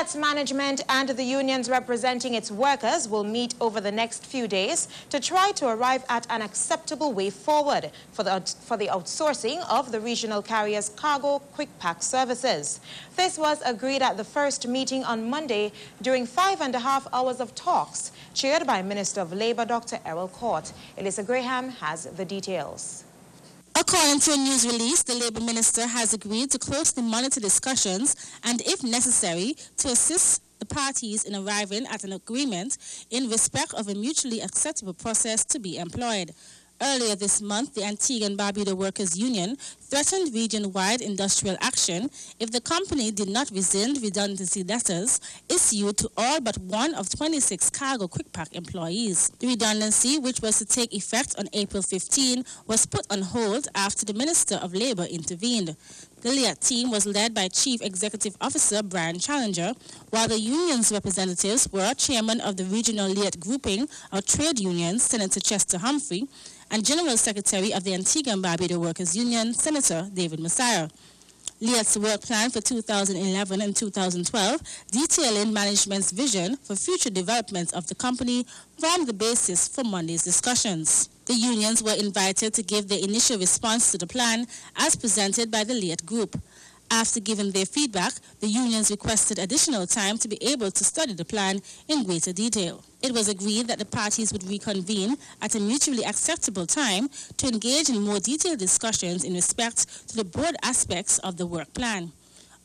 LIAT's management and the unions representing its workers will meet over the next few days to try to arrive at an acceptable way forward for the outsourcing of the regional carriers' cargo quick pack services. This was agreed at the first meeting on Monday during 5.5 hours of talks, chaired by Minister of Labour Dr. Errol Court. Elisa Graham has the details. According to a news release, the Labour Minister has agreed to closely monitor discussions and, if necessary, to assist the parties in arriving at an agreement in respect of a mutually acceptable process to be employed. Earlier this month, the Antigua and Barbuda Workers' Union threatened region-wide industrial action if the company did not rescind redundancy letters issued to all but one of 26 cargo quick-pack employees. The redundancy, which was to take effect on April 15, was put on hold after the Minister of Labour intervened. The LIAT team was led by Chief Executive Officer Brian Challenger, while the union's representatives were Chairman of the Regional LIAT Grouping of Trade Unions, Senator Chester Humphrey, and General Secretary of the Antigua and Barbuda Workers' Union, Senator David Messiah. LIAT's work plan for 2011 and 2012, detailing management's vision for future development of the company, formed the basis for Monday's discussions. The unions were invited to give their initial response to the plan as presented by the LIAT Group. After giving their feedback, the unions requested additional time to be able to study the plan in greater detail. It was agreed that the parties would reconvene at a mutually acceptable time to engage in more detailed discussions in respect to the broad aspects of the work plan.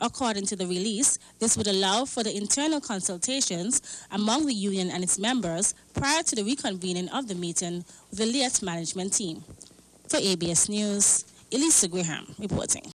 According to the release, this would allow for the internal consultations among the union and its members prior to the reconvening of the meeting with the LIAT management team. For ABS News, Elisa Graham reporting.